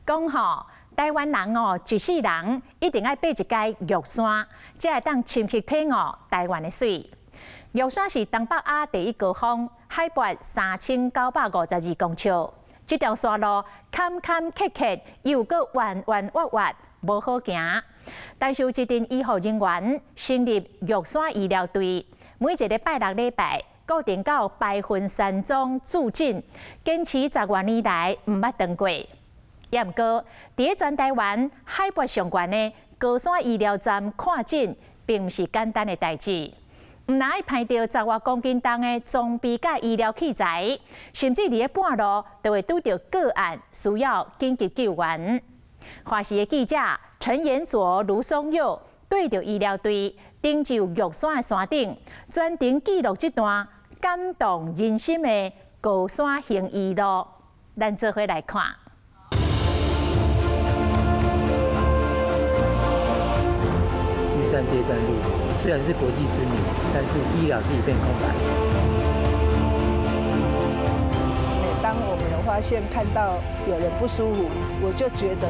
讲吼，台湾人哦，一世人一定爱爬一阶玉山，才会当深刻体悟台湾的水。玉山是东北亚第一高峰，海拔3952公尺。这条山路坎坎坷坷，又搁弯弯弯弯，无好行。但是有一群医护人员成立玉山医疗队，每一个礼拜六、礼拜固定到白云山庄驻诊，坚持10多年来毋捌断过。也毋过，伫全台湾海拔上悬的高山医疗站看诊，并毋是简单的代志。毋但爱派到10多公斤重的装备甲医疗器材，甚至伫咧半路就会拄到个案需要紧急救援。华视的记者陈延卓、卢松佑对着医疗队登上玉山的山顶，专程记录这段感动人心的高山行医路。咱做伙来看。玉山接站路虽然是国际知名，但是医疗是一片空白。每当我们有发现看到有人不舒服，我就觉得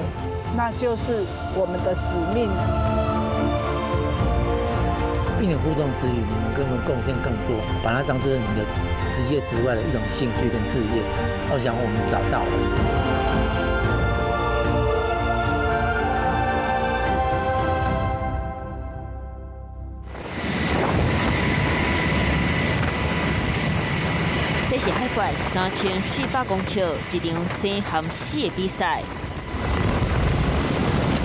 那就是我们的使命。病人互动之余，你们跟我们贡献更多，把它当作你的职业之外的一种兴趣跟志业。我想我们找到了。这是海拔3400公尺，一场生含死的比赛。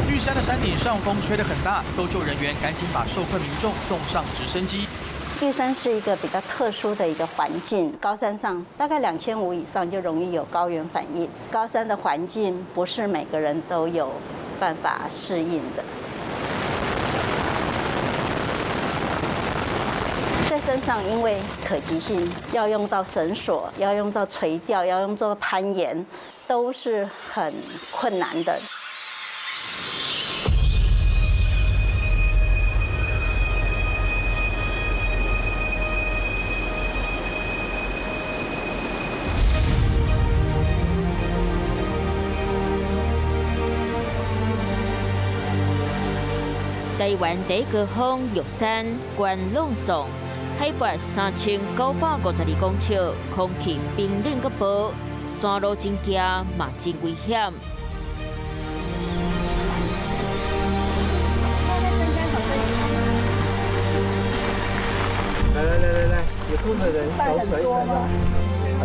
玉山的山顶上风吹得很大，搜救人员赶紧把受困民众送上直升机。玉山是一个比较特殊的一个环境，高山上大概2500以上就容易有高原反应。高山的环境不是每个人都有办法适应的。在山上，因为可及性，要用到绳索，要用到垂钓，要用到攀岩，都是很困难的。台湾第一高峰玉山关弄松，海拔3952公尺，空气冰冷个薄，山路真行嘛真危险。来，有空的人手垂一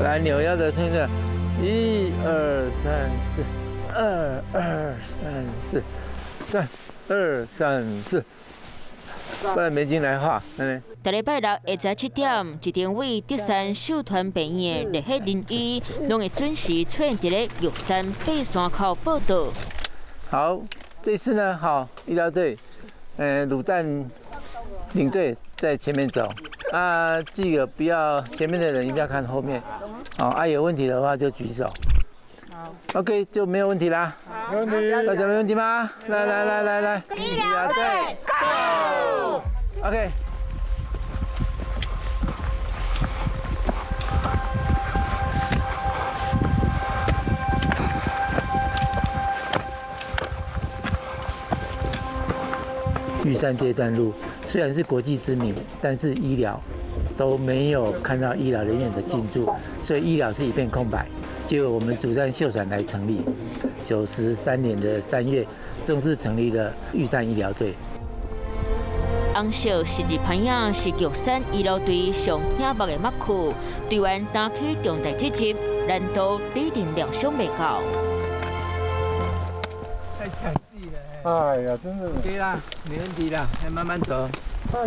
来，扭腰的听着，1、2、3、4，2、2、3、4，3、2、3、4，不然没进来画，大礼拜六下午7点，一定为德山秀团病院的热血人医，拢会准时出现伫咧玉山爬山口报道。好，这次呢，好医疗队，卤蛋领队在前面走啊，记得不要前面的人一定要看后面，好有问题的话就举手。好 ，OK 就没有问题啦。没问题，大家没问题吗？来，医疗队 ，Go！OK。玉山这段路虽然是国际知名，但是医疗都没有看到医疗人员的进驻，所以医疗是一片空白。就我们竹山秀传来成立，93年的3月正式成立了玉山医疗队。红色十字牌影是玉山医疗队上显目的幕区，队员担起重大职责，难度一定料想未到。太强劲了！哎呀，真的。对啦，没问题啦，来慢慢走。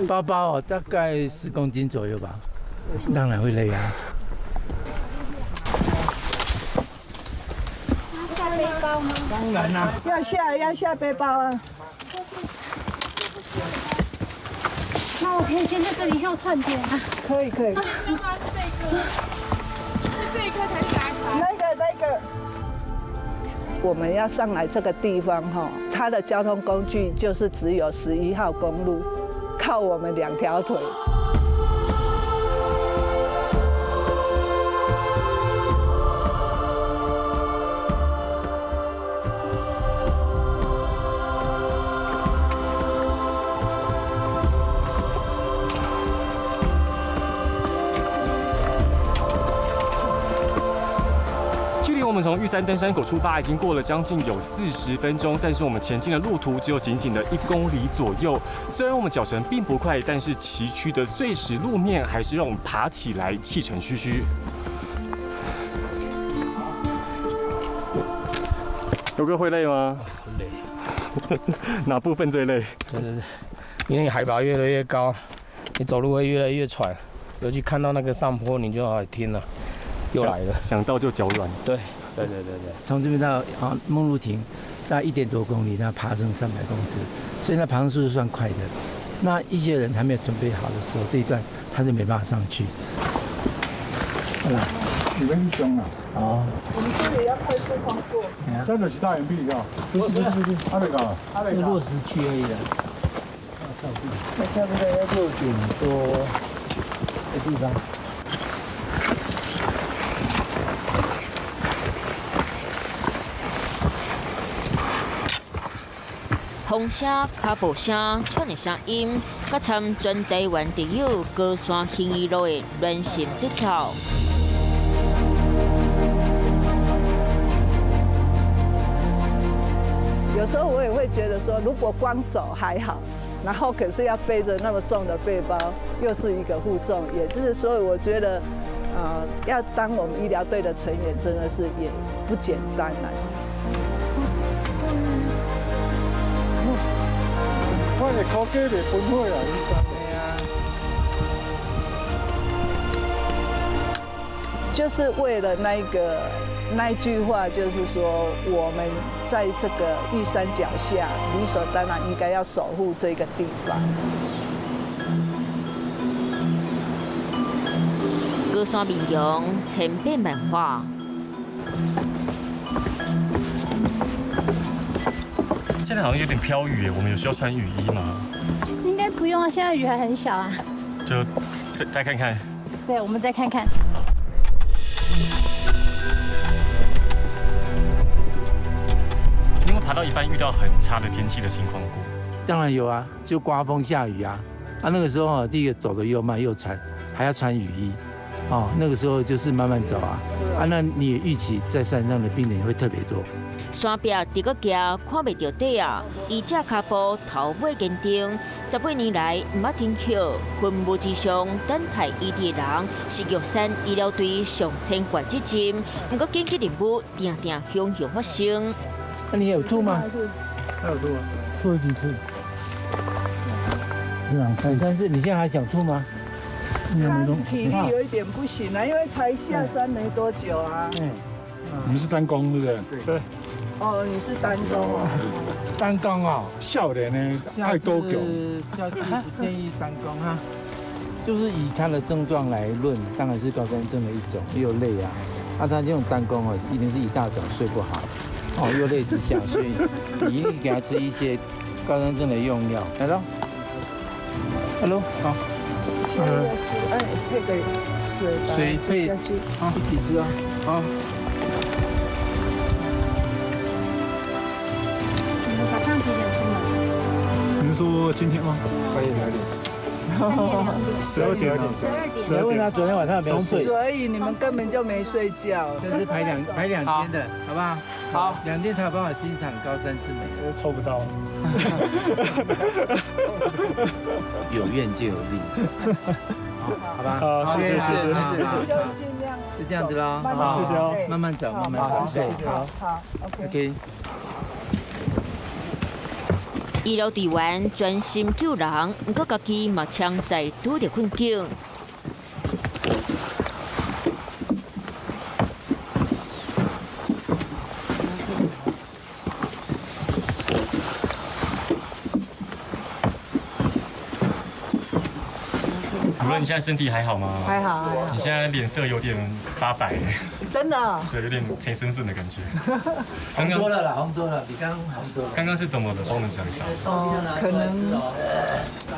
包包大概10公斤左右吧，当然会累啊。下背包吗？当然啦，要下背包啊。那我可以先在这里跳串点啊？可以。的话是这一颗才是哪一颗？那个。我们要上来这个地方哈，它的交通工具就是只有11号公路，靠我们2条腿。们从玉山登山口出发，已经过了将近有40分钟，但是我们前进的路途只有仅仅的1公里左右。虽然我们脚程并不快，但是崎岖的碎石路面还是让我们爬起来气喘吁吁。刘哥会累吗？累。哪部分最累？就是因为海拔越来越高，你走路会越来越喘，尤其看到那个上坡，你就天哪，又来了，想到就脚软。对。从这边到梦露亭，大概1点多公里，那爬升300公尺，所以那爬升速度算快的。那一些人还没有准备好的时候，这一段他就没办法上去。你们去凶啊！哦。我们这里要快速操作。真的是大岩壁啊！不是，他那个，是落石区而已的。那差不多要6点多的地方。风声、脚步声、喘的声音，甲参全台湾朋友高山行义路的乱行节奏。有时候我也会觉得说，如果光走还好，然后可是要背着那么重的背包，又是一个负重，也就是所以我觉得，要当我们医疗队的成员，真的是也不简单了。我的口价袂分配啊，你知就是为了那一句话，就是说我们在这个玉山脚下，理所当然应该要守护这个地方。高山面容千变万化。现在好像有点飘雨耶，我们有需要穿雨衣吗？应该不用啊，现在雨还很小啊。就再看看。对，我们再看看。你有没有爬到一半遇到很差的天气的情况过？当然有啊，就刮风下雨啊。那个时候第一个走得又慢又喘，还要穿雨衣。那个时候就是慢慢走啊。那你也预期在山上的病人会特别多。山壁直个行，看袂到底啊！伊只脚步头尾坚定，18年来唔捌停歇，分务之上等待医治的人是玉山医疗队上千关之针，不过紧急任务定定汹涌发生。那你有吐吗？还有吐啊？吐了几次？2、3次，你现在还想吐吗？体力有一点不行了，因为才下山没多久啊。你们是单工对不对？对。哦，你是单工哦。单工啊，少年呢爱多久？下次不建议单工哈，就是以他的症状来论，当然是高山症的一种，又累啊。他这种单工一定是一大早睡不好，又累之下，所以你一定给他吃一些高山症的用药。来喽 ，Hello， 好。配个水配下去，一起吃啊，好。你们早上几点出门？你是说今天吗？可以来点。12点。谁问他昨天晚上有没有睡？所以你们根本就没睡觉。这是排两天的，好不好？好，2天才有办法欣赏高山之美。抽不到。有愿就有力。好吧，好，谢谢，就这样子啦，好，谢谢哦，慢慢走，慢慢走，对，好 ，OK。医疗队员专心救人，不过家己嘛常在拄着困境。主任，你现在身体还好吗？还好。你现在脸色有点发白。真的？对，有点陈顺顺的感觉。红多了啦，红多了，比刚刚红多了。刚刚是怎么的？帮我们讲一下。可能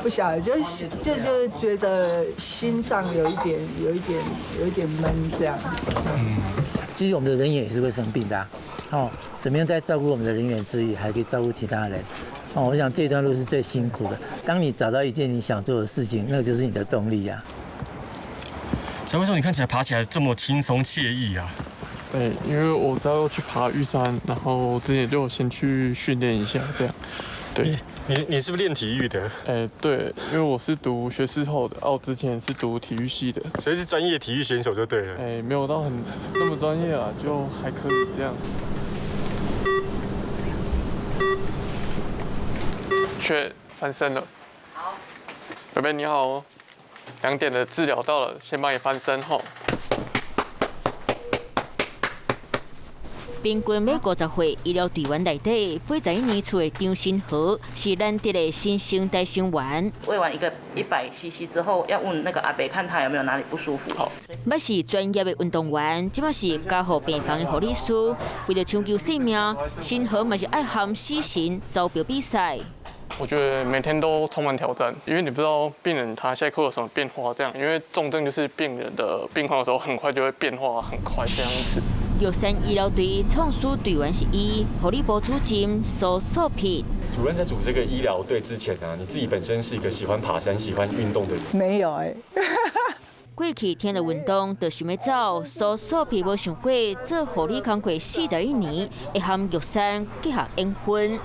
不晓得，就觉得心脏有一点闷这样。其实我们的人员也是会生病的，怎么样在照顾我们的人员之余，还可以照顾其他人。我想这段路是最辛苦的。当你找到一件你想做的事情，那就是你的动力啊。陈教授，你看起来爬起来这么轻松惬意啊？对，因为我知道要去爬玉山，然后之前就先去训练一下，这样。对，你是不是练体育的？对，因为我是读学士后的，我之前是读体育系的，所以是专业体育选手就对了。没有到那么专业啊，就还可以这样。却翻身了。好，贝贝你好哦，2点的治疗到了，先帮你翻身吼。平均每50岁医疗队员内底，81年出的张新和是咱地的新生代成员。喂完一个100cc 之后，要问那个阿伯看他有没有哪里不舒服。好，要是专业的运动员，即马是家护病房的护理师，为了抢救性命，新和嘛是爱含死神招标比赛。我觉得每天都充满挑战，因为你不知道病人他下一刻有什么变化，这样，因为重症就是病人的病况的时候，很快就会变化很快这样子。玉山医疗队创始队员是护理部主任苏素萍。主任在组这个医疗队之前啊，你自己本身是一个喜欢爬山、喜欢运动的人？没有过去听了运动就想要走，苏素萍无想过做护理工作41年，会和玉山结合缘分。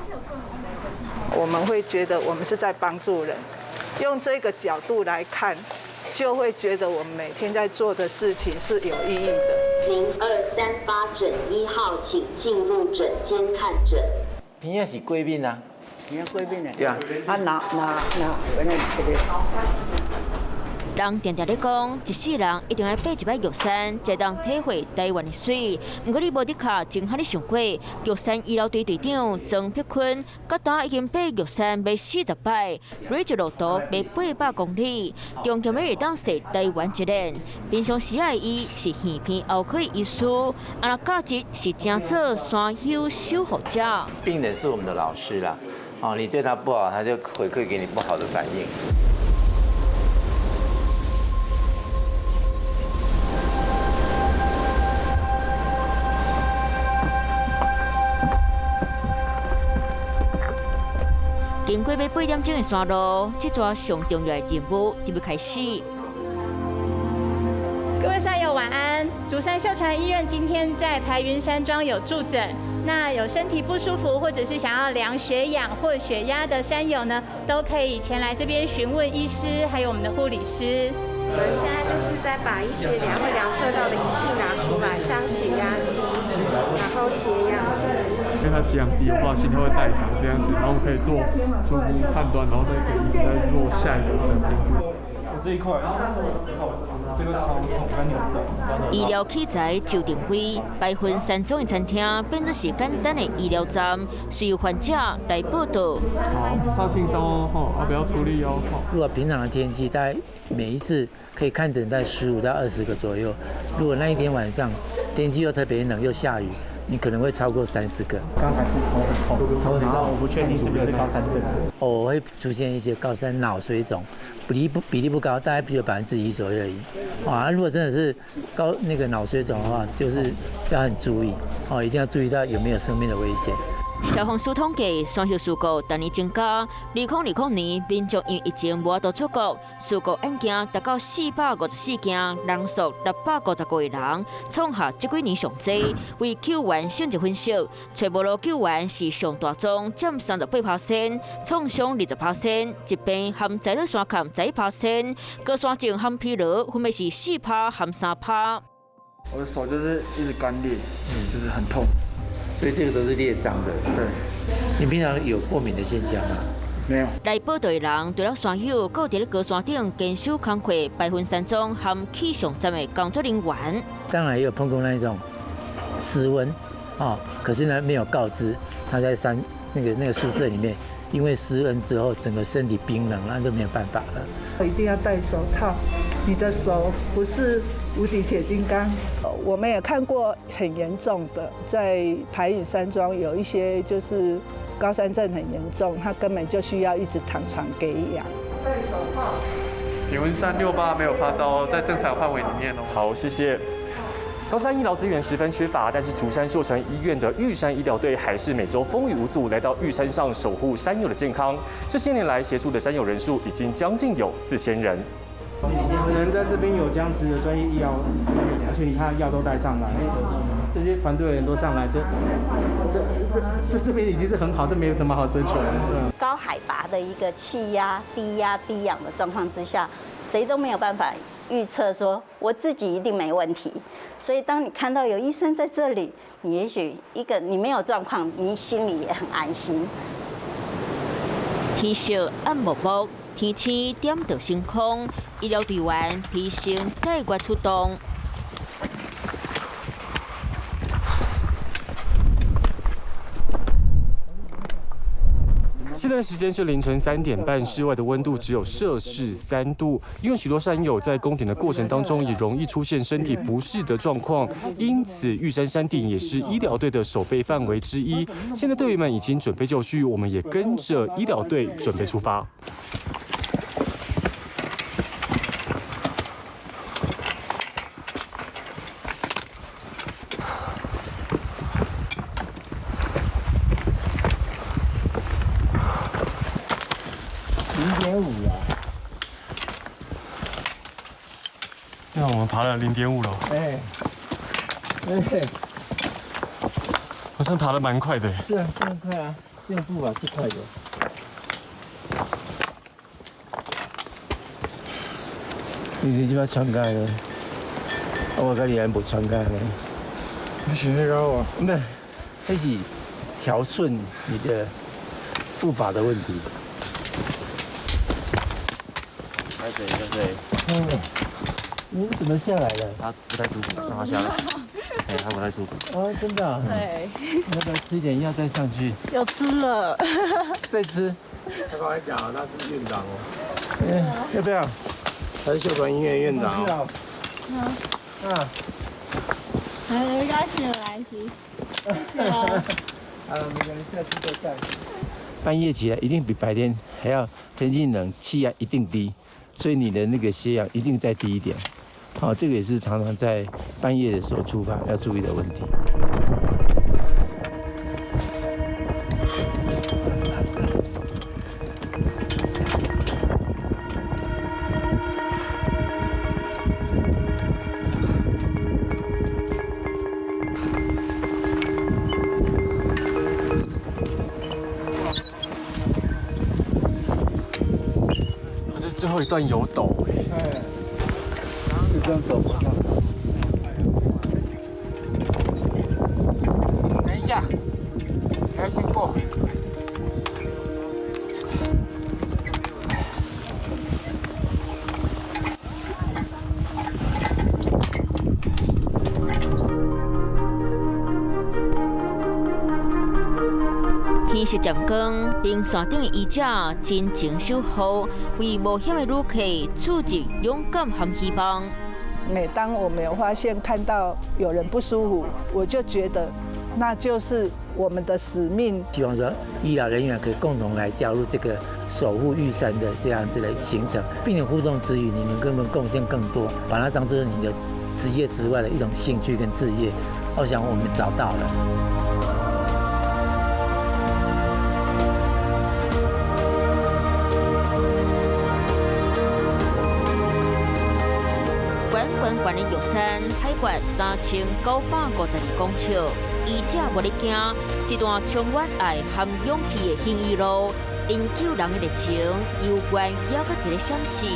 我们会觉得我们是在帮助人，用这个角度来看，就会觉得我们每天在做的事情是有意义的。0238诊1号，请进入诊间看诊。平也是贵宾啊，平也贵宾的。对啊。拿，原来这个。人常常咧讲，一世人一定要爬一摆玉山，才能体会台湾的水。不过你无伫卡真哈咧想过，玉山医疗队队长曾碧坤，到今已经爬玉山要40摆，累计路途要800公里，中间要会当说台湾一人。平常时的伊是耳鼻喉科医师，那价值是正做山丘守护者。病人是我们的老师啦，你对他不好，他就回馈给你不好的反应。经过要8点钟的山路，这座上重要的任务就要开始。各位山友晚安！竹山秀传医院今天在排云山庄有助诊，那有身体不舒服或者是想要量血氧或血压的山友呢，都可以前来这边询问医师，还有我们的护理师。我们现在就是在把一些会量测到的仪器拿出来，像血压计，然后血氧计。因为它血氧低的话，心跳会代偿这样子，然后可以做初步判断，然后再给你再做下一个的评估。这一块，这个超痛，干扭的。医疗器材就定位，排云山庄的餐厅变作是简单的医疗站，需要患者来报到。好，放轻松哦，不要出力哦。如果平常的天气，大概每一次可以看诊在15到20个左右。如果那一天晚上天气又特别冷又下雨，你可能会超过30个。刚才是头很痛，然后我不确定是不是高山症。偶尔会出现一些高山脑水肿，比例不高，大概只有1%左右而已。如果真的是那个脑水肿的话，就是要很注意一定要注意到有没有生命的危险。消防署统计，山丘事故逐年增加。2020年，民众因疫情无法度出国，事故案件达到454件，人数650个人，创下这几年上济。为救援省一分析，找无路救援是上大宗，占38%，创伤20%，疾病含在热山坎11%，高山症含疲劳分别是4%含3%。我的手就是一直干裂，就是很痛。所以这个都是裂伤的。对，你平常有过敏的现象吗？没有。来报道的人，除了山友，还有在高山顶坚守工课、排云山庄和气象站的工作人员。当然也有碰过那种失温，可是呢没有告知，他在那个宿舍里面，因为失温之后整个身体冰冷，那就没有办法了。一定要戴手套，你的手不是无敌铁金刚。我们也看过很严重的，在排云山庄有一些就是高山症很严重，他根本就需要一直躺床给氧。戴手套。体温368，没有发烧，在正常范围里面哦。好，谢谢。高山医疗资源十分缺乏，但是竹山秀传医院的玉山医疗队还是每周风雨无阻来到玉山上守护山友的健康。这些年来协助的山友人数已经将近有4000人。我们在这边有这样子的专业医疗资源，而且你看药都带上来。这些团队的人都上来，这边已经是很好，这没有什么好奢求的。高海拔的一个气压、低压、低氧的状况之下，谁都没有办法预测说我自己一定没问题。所以当你看到有医生在这里，你也许你没有状况，你心里也很安心。天色暗漠漠，天星点着星空，医疗队员披星戴月出动。现在的时间是凌晨3点半，室外的温度只有摄氏3度。因为许多山友在攻顶的过程当中也容易出现身体不适的状况，因此玉山山顶也是医疗队的守备范围之一。现在队员们已经准备就绪，我们也跟着医疗队准备出发。0.5啊！那我们爬了0.5了。好像爬得蛮快的。是啊，这样快啊，这样步伐是快的。你这把穿盖了，我跟你还无穿盖呢。你是那个哦？不是，那是调顺你的步伐的问题。你怎么下来了？他不太舒服，让他下来。他不太舒服。哦，真的、啊。对。要不要吃一点药再上去？有吃了。再吃。他刚才讲他是院长哦。要不要？他是秀传医院院长。没关系，没关系。谢谢哦。每个人下次都在。半夜起来一定比白天还要天气冷，气压一定低，所以你的那个血氧一定再低一点。好，这个也是常常在半夜的时候出发要注意的问题。最后一段有陡就这样走不上。等一下，还要先过。天色渐光，冰山顶的医者真情守护，为冒险的旅客注入勇敢和希望。每当我们有发现看到有人不舒服，我就觉得那就是我们的使命。希望说医疗人员可以共同来加入这个守护玉山的这样子的行程，并且互动之余，你能更贡献更多，把它当作你的职业之外的一种兴趣跟志业。我想我们找到了。关于玉山海拔3952公尺，医者无咧惊，一段充满爱和勇气的行医路，因救人的热情，犹原还搁伫咧闪烁。